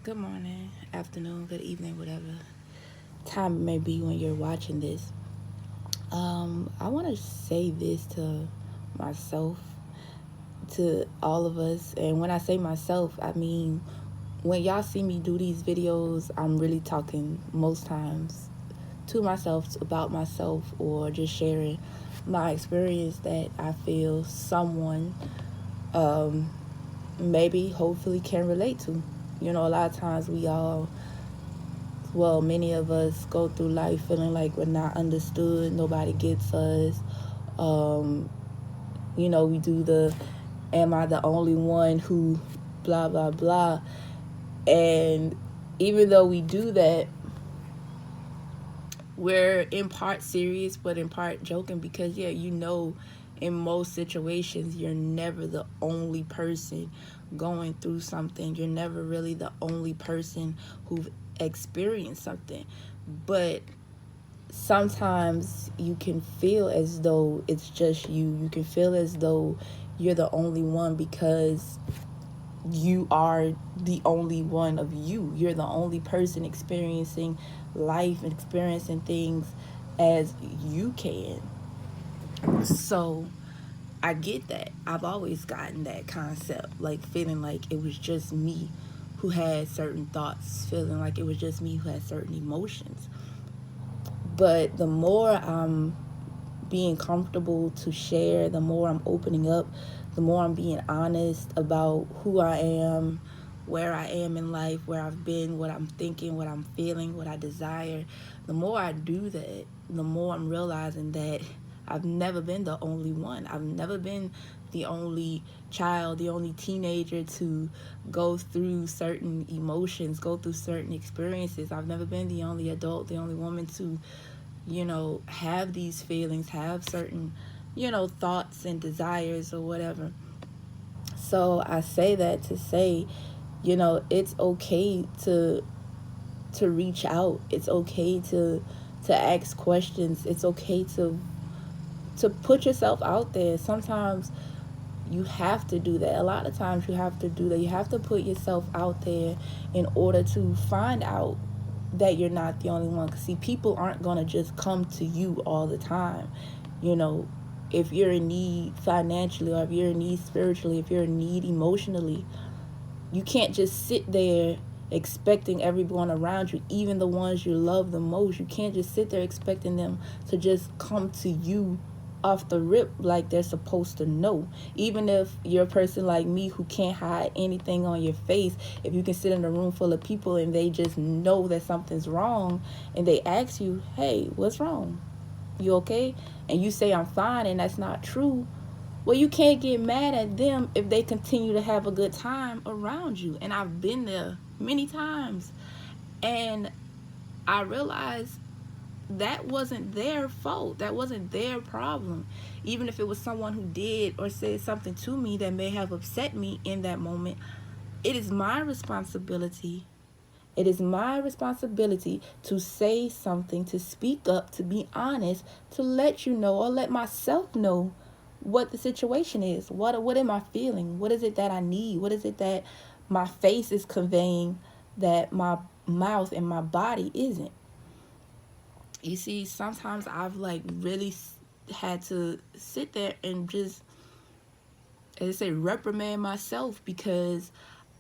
Good morning, afternoon, good evening, whatever time it may be when you're watching this. I want to say this to myself, to all of us. And when I say myself, I mean when y'all see me do these videos, I'm really talking most times to myself, about myself, or just sharing my experience that I feel someone um, maybe, hopefully, can relate to. You know, a lot of times many of us go through life feeling like we're not understood, nobody gets us. Um, we do am I the only one who blah, blah, blah. And even though we do that, we're in part serious, but in part joking because, yeah, in most situations, you're never the only person going through something. You're never really the only person who've experienced something. But sometimes you can feel as though it's just you. You can feel as though you're the only one because you are the only one of you. You're the only person experiencing life and experiencing things as you can. So I get that. I've always gotten that concept, like feeling like it was just me who had certain thoughts, feeling like it was just me who had certain emotions. But the more I'm being comfortable to share, the more I'm opening up, the more I'm being honest about who I am, where I am in life, where I've been, what I'm thinking, what I'm feeling, what I desire. The more I do that, the more I'm realizing that I've never been the only one. I've never been the only child, the only teenager to go through certain emotions, go through certain experiences. I've never been the only adult, the only woman to have these feelings, have certain, thoughts and desires or whatever. So I say that to say, it's okay to reach out. It's okay to ask questions. It's okay to put yourself out there. Sometimes you have to do that. A lot of times you have to do that. You have to put yourself out there in order to find out that you're not the only one. Because, see, people aren't going to just come to you all the time. You know, if you're in need financially, or if you're in need spiritually, if you're in need emotionally, you can't just sit there expecting everyone around you, even the ones you love the most. You can't just sit there expecting them to just come to you off the rip like they're supposed to know. Even if you're a person like me who can't hide anything on your face, if you can sit in a room full of people and they just know that something's wrong and they ask you, hey, what's wrong? You okay? And you say, I'm fine, and that's not true. Well, you can't get mad at them if they continue to have a good time around you. And I've been there many times. And I realized that wasn't their fault. That wasn't their problem. Even if it was someone who did or said something to me that may have upset me in that moment, it is my responsibility. It is my responsibility to say something, to speak up, to be honest, to let you know or let myself know what the situation is. What am I feeling? What is it that I need? What is it that my face is conveying that my mouth and my body isn't? You see, sometimes I've like really had to sit there and just, as I say, reprimand myself because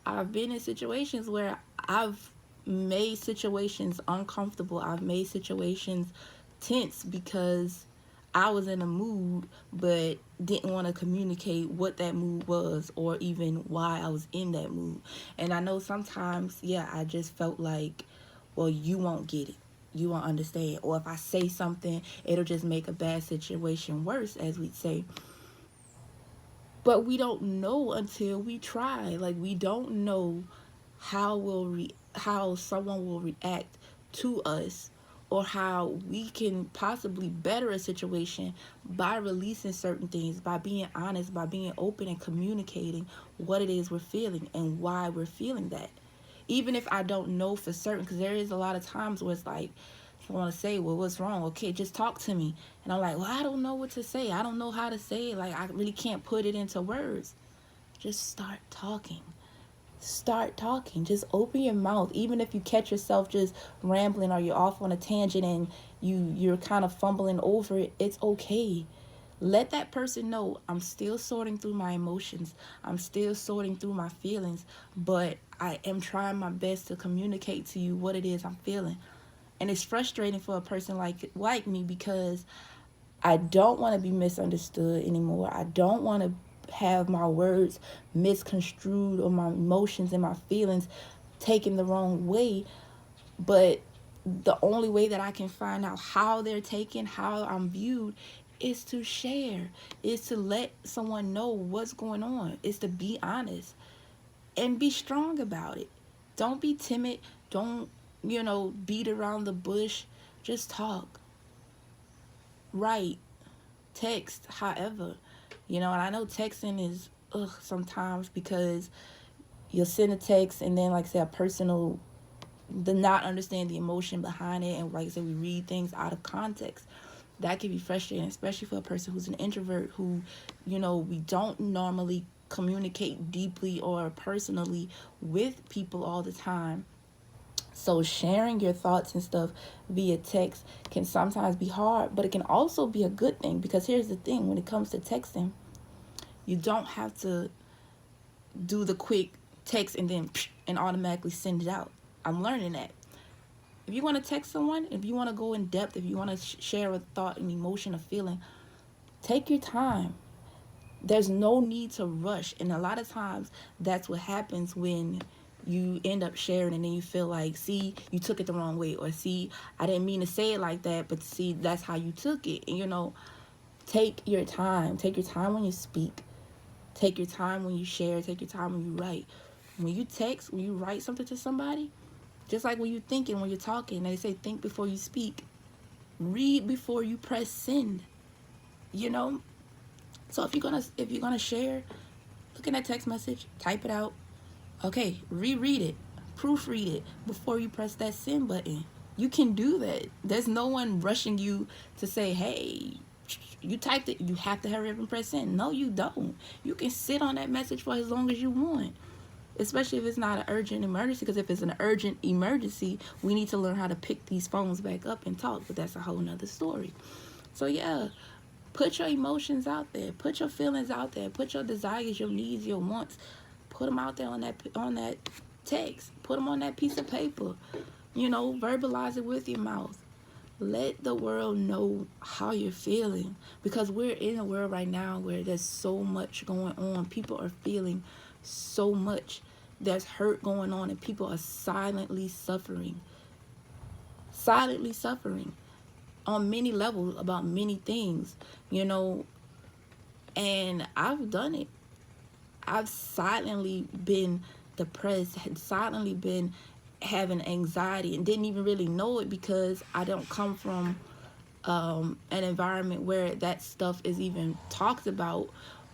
I've been in situations where I've made situations uncomfortable. I've made situations tense because I was in a mood but didn't want to communicate what that mood was or even why I was in that mood. And I know sometimes, yeah, I just felt like, well, you won't get it. You won't understand. Or if I say something, it'll just make a bad situation worse, as we'd say. But we don't know until we try. Like, we don't know how someone will react to us, or how we can possibly better a situation by releasing certain things, by being honest, by being open and communicating what it is we're feeling and why we're feeling that. Even if I don't know for certain, because there is a lot of times where it's like, I want to say, well, what's wrong? Okay, just talk to me. And I'm like, well, I don't know what to say. I don't know how to say it. Like, I really can't put it into words. Just start talking. start talking. Just open your mouth. Even if you catch yourself just rambling or you're off on a tangent and you're kind of fumbling over it, it's okay. Let that person know I'm still sorting through my emotions. I'm still sorting through my feelings, but I am trying my best to communicate to you what it is I'm feeling. And it's frustrating for a person like me because I don't want to be misunderstood anymore. I don't want to have my words misconstrued or my emotions and my feelings taken the wrong way. But the only way that I can find out how they're taken, how I'm viewed, is to share, is to let someone know what's going on, is to be honest and be strong about it. Don't be timid. Don't, beat around the bush. Just talk. Write. Text, however. And I know texting is sometimes because you'll send a text and then, like I said, a personal the not understand the emotion behind it, and like I said, we read things out of context. That can be frustrating, especially for a person who's an introvert who, we don't normally communicate deeply or personally with people all the time. So sharing your thoughts and stuff via text can sometimes be hard, but it can also be a good thing, because here's the thing: when it comes to texting, you don't have to do the quick text and then and automatically send it out. I'm learning that. If you want to text someone, if you want to go in depth, if you want to share a thought, an emotion, a feeling, take your time. There's no need to rush. And a lot of times that's what happens when you end up sharing and then you feel like, see, you took it the wrong way, or see, I didn't mean to say it like that, but see, that's how you took it. And take your time. Take your time when you speak. Take your time when you share. Take your time when you write. When you text, when you write something to somebody, just like when you're thinking, when you're talking, they say think before you speak. Read before you press send. You know? So if you're gonna share, look at that text message, type it out. Okay, reread it, proofread it before you press that send button. You can do that. There's no one rushing you to say, hey, you typed it, you have to hurry up and press send. No, you don't. You can sit on that message for as long as you want, especially if it's not an urgent emergency, because if it's an urgent emergency, we need to learn how to pick these phones back up and talk, but that's a whole nother story. So yeah, put your emotions out there, put your feelings out there, put your desires, your needs, your wants, put them out there on that text, put them on that piece of paper. Verbalize it with your mouth. Let the world know how you're feeling, because we're in a world right now where there's so much going on. People are feeling so much. There's hurt going on, and people are silently suffering. Silently suffering on many levels about many things, and I've done it. I've silently been depressed, had silently been having anxiety, and didn't even really know it because I don't come from an environment where that stuff is even talked about.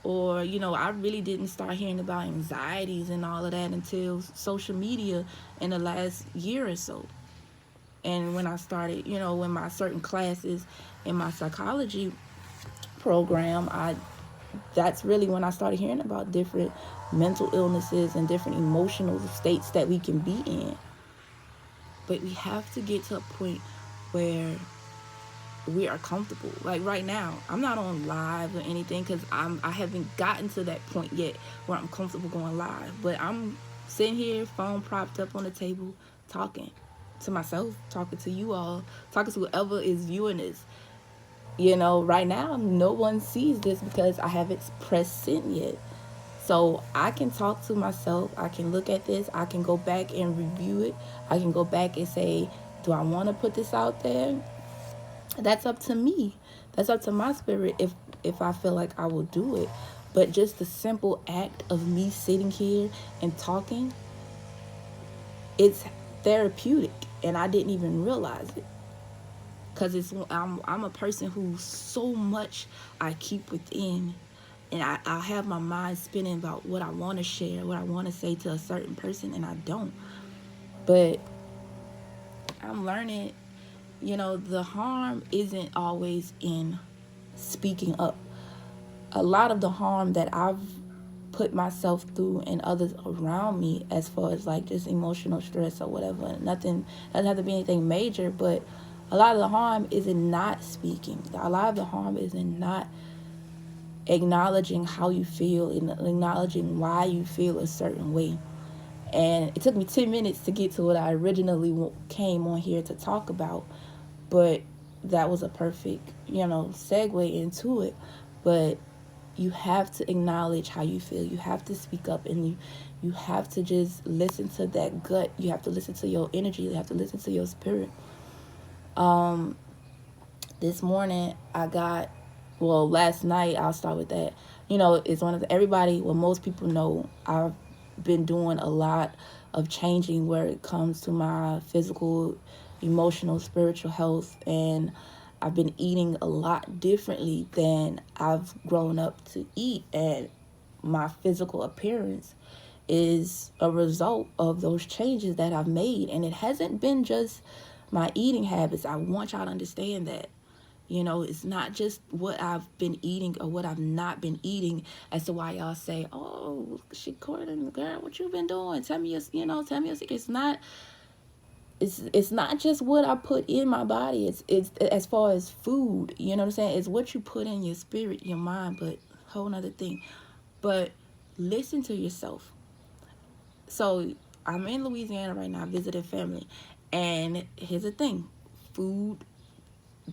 Or I really didn't start hearing about anxieties and all of that until social media in the last year or so. And when I started, in my certain classes in my psychology program, I that's really when I started hearing about different mental illnesses and different emotional states that we can be in. But we have to get to a point where we are comfortable. Like right now, I'm not on live or anything because I haven't gotten to that point yet where I'm comfortable going live. But I'm sitting here, phone propped up on the table, talking to myself, talking to you all, talking to whoever is viewing this. Right now, no one sees this because I haven't pressed send yet. So I can talk to myself. I can look at this. I can go back and review it. I can go back and say, do I want to put this out there? That's up to me. That's up to my spirit if I feel like I will do it. But just the simple act of me sitting here and talking, it's therapeutic, and I didn't even realize it. Cause I'm a person who so much I keep within, and I'll have my mind spinning about what I want to share, what I want to say to a certain person, and I don't. But I'm learning, the harm isn't always in speaking up. A lot of the harm that I've put myself through and others around me, as far as like just emotional stress or whatever. Nothing doesn't have to be anything major, but a lot of the harm is in not speaking. A lot of the harm is in not acknowledging how you feel and acknowledging why you feel a certain way. And it took me 10 minutes to get to what I originally came on here to talk about, but that was a perfect, segue into it. But you have to acknowledge how you feel. You have to speak up, and you have to just listen to that gut. You have to listen to your energy. You have to listen to your spirit. This morning last night, I'll start with that. It's one of most people know, I've been doing a lot of changing where it comes to my physical, emotional, spiritual health, and I've been eating a lot differently than I've grown up to eat, and my physical appearance is a result of those changes that I've made. And it hasn't been just my eating habits. I want y'all to understand that. It's not just what I've been eating or what I've not been eating as to why y'all say, "Oh, she Courtney, girl, what you been doing? Tell me your secret." It's not just what I put in my body. It's as far as food. You know what I'm saying? It's what you put in your spirit, your mind. But whole nother thing. But listen to yourself. So I'm in Louisiana right now, visiting family, and here's the thing: food.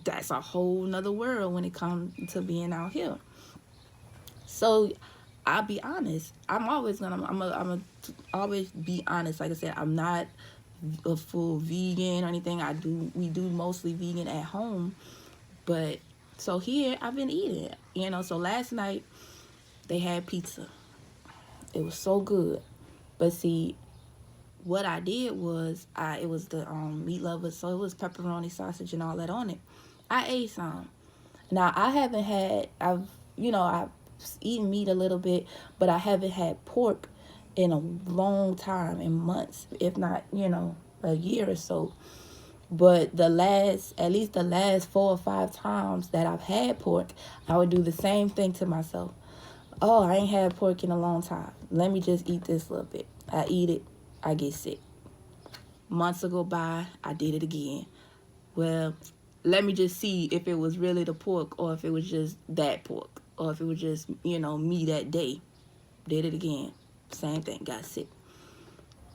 That's a whole nother world when it comes to being out here. So I'll be honest. I'm always always be honest. Like I said, I'm not a full vegan or anything. We do mostly vegan at home, but so here I've been eating. So last night they had pizza. It was so good, but see, what I did was it was the meat lovers, so it was pepperoni, sausage, and all that on it. I ate some. Now I've eaten meat a little bit, but I haven't had pork in a long time, in months, if not, a year or so. But at least the last 4 or 5 times that I've had pork, I would do the same thing to myself. Oh, I ain't had pork in a long time. Let me just eat this little bit. I eat it, I get sick. Months go by, I did it again. Well, let me just see if it was really the pork or if it was just that pork or if it was just, me that day. Did it again. Same thing, got sick.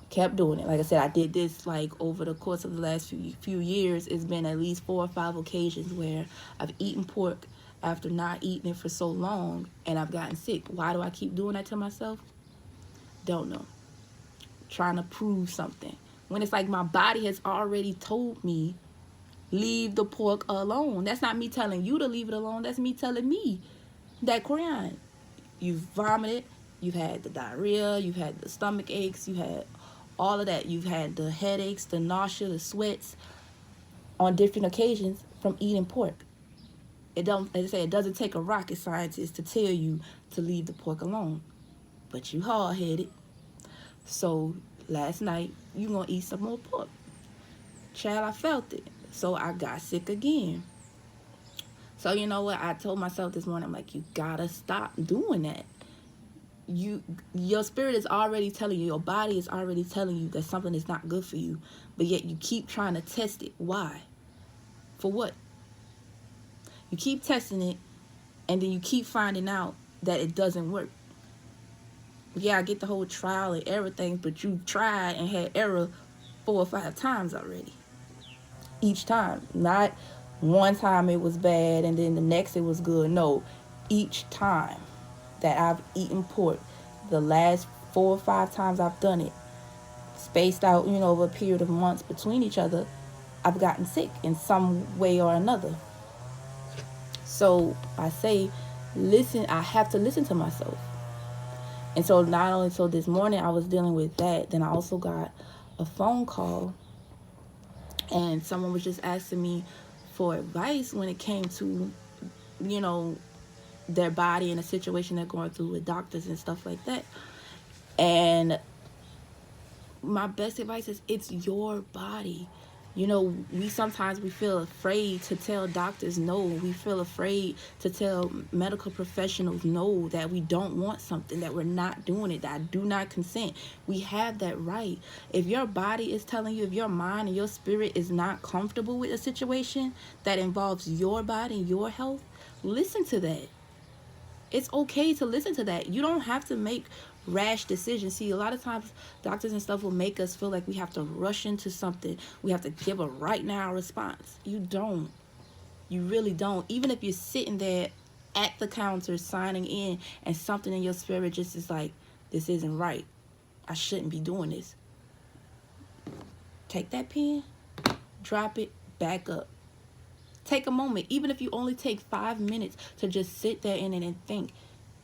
Kept doing it. Like I said, I did this like over the course of the last few years. It's been at least 4 or 5 occasions where I've eaten pork after not eating it for so long and I've gotten sick. Why do I keep doing that to myself? Don't know. Trying to prove something. When it's like my body has already told me, leave the pork alone. That's not me telling you to leave it alone. That's me telling me that, Corian, you've vomited, you've had the diarrhea, you've had the stomach aches, you had all of that. You've had the headaches, the nausea, the sweats on different occasions from eating pork. As I say, it doesn't take a rocket scientist to tell you to leave the pork alone. But you hard-headed. So last night, you gonna eat some more pork. Child, I felt it. So I got sick again. So you know what? I told myself this morning, I'm like, you gotta stop doing that. Your spirit is already telling you, your body is already telling you that something is not good for you, but yet you keep trying to test it. Why? For what? You keep testing it, and then you keep finding out that it doesn't work. Yeah, I get the whole trial and error thing, but you tried and had error 4 or 5 times already. Each time. Not one time it was bad and then the next it was good. No, each time that I've eaten pork, the last 4 or 5 times I've done it, spaced out, over a period of months between each other, I've gotten sick in some way or another. So I say, listen, I have to listen to myself. And so this morning I was dealing with that. Then I also got a phone call and someone was just asking me for advice when it came to, their body and the situation they're going through with doctors and stuff like that. And my best advice is, it's your body. You know, we feel afraid to tell doctors no. We feel afraid to tell medical professionals no, that we don't want something, that we're not doing it, that I do not consent. We have that right. If your body is telling you, if your mind and your spirit is not comfortable with a situation that involves your body and your health, listen to that. It's okay to listen to that. You don't have to make rash decisions. See, a lot of times doctors and stuff will make us feel like we have to rush into something. We have to give a right now response. You don't. You really don't. Even if you're sitting there at the counter signing in and something in your spirit just is like, this isn't right. I shouldn't be doing this. Take that pen, drop it, back up. Take a moment, even if you only take 5 minutes to just sit there in it and think.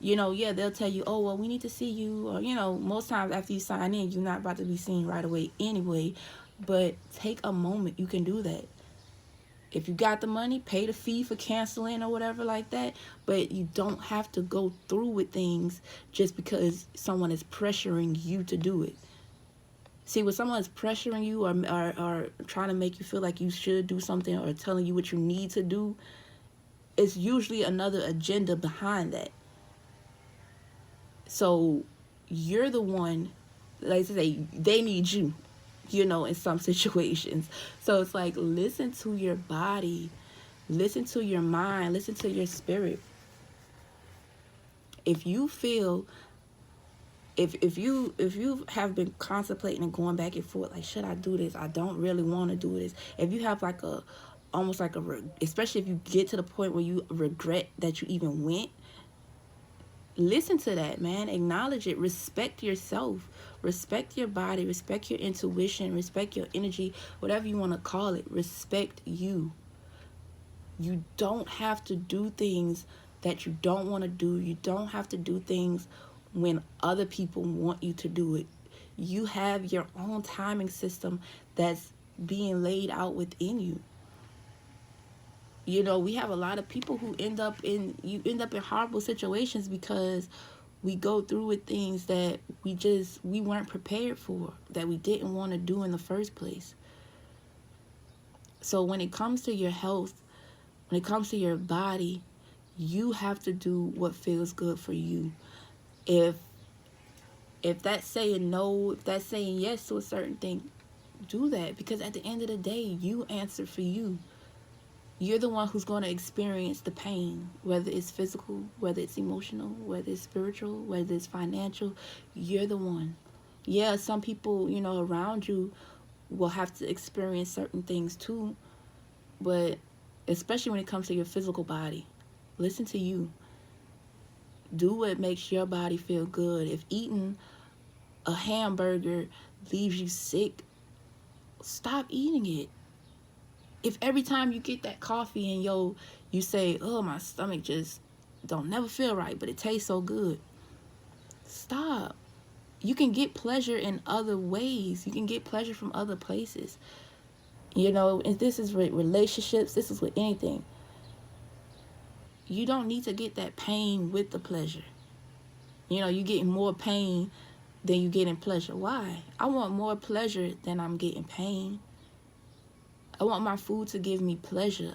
You know, yeah, they'll tell you, oh, well, we need to see you. Or, you know, most times after you sign in, you're not about to be seen right away anyway. But take a moment. You can do that. If you got the money, pay the fee for canceling or whatever like that. But you don't have to go through with things just because someone is pressuring you to do it. See, when someone is pressuring you or trying to make you feel like you should do something or telling you what you need to do, it's usually another agenda behind that. So you're the one, like I say, they need you, you know, in some situations. So it's like, listen to your body, listen to your mind, listen to your spirit. If you feel, if you have been contemplating and going back and forth, like, should I do this? I don't really want to do this. If you have like a, almost like a, especially if you get to the point where you regret that you even went, listen to that, man. Acknowledge it. Respect yourself. Respect your body. Respect your intuition. Respect your energy. Whatever you want to call it. Respect you. You don't have to do things that you don't want to do. You don't have to do things when other people want you to do it. You have your own timing system that's being laid out within you. You know, we have a lot of people who end up in horrible situations because we go through with things that we weren't prepared for, that we didn't want to do in the first place. So when it comes to your health, when it comes to your body, you have to do what feels good for you. If that's saying no, if that's saying yes to a certain thing, do that, because at the end of the day, you answer for you. You're the one who's going to experience the pain, whether it's physical, whether it's emotional, whether it's spiritual, whether it's financial. You're the one. Yeah, some people, you know, around you will have to experience certain things too, but especially when it comes to your physical body, listen to you. Do what makes your body feel good. If eating a hamburger leaves you sick, stop eating it. If every time you get that coffee and you say, oh, my stomach just don't never feel right, but it tastes so good, stop. You can get pleasure in other ways. You can get pleasure from other places. You know, and this is with relationships, this is with anything. You don't need to get that pain with the pleasure. You know, you're getting more pain than you get in pleasure. Why? I want more pleasure than I'm getting pain. I want my food to give me pleasure.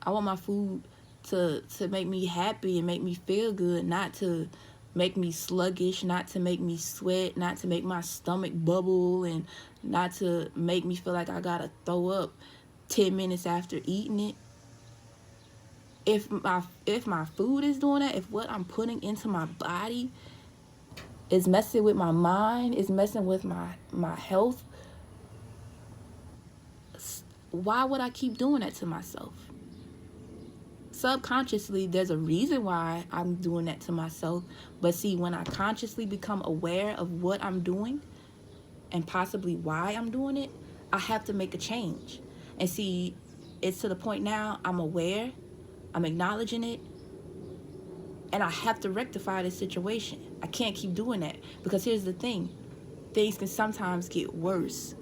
I want my food to make me happy and make me feel good, not to make me sluggish, not to make me sweat, not to make my stomach bubble, and not to make me feel like I gotta throw up 10 minutes after eating it. If my food is doing that, if what I'm putting into my body is messing with my mind, is messing with my health, why would I keep doing that to myself? Subconsciously, there's a reason why I'm doing that to myself. But see, when I consciously become aware of what I'm doing and possibly why I'm doing it, I have to make a change. And see, it's to the point now I'm aware, I'm acknowledging it, and I have to rectify this situation. I can't keep doing that, because here's the thing. Things can sometimes get worse.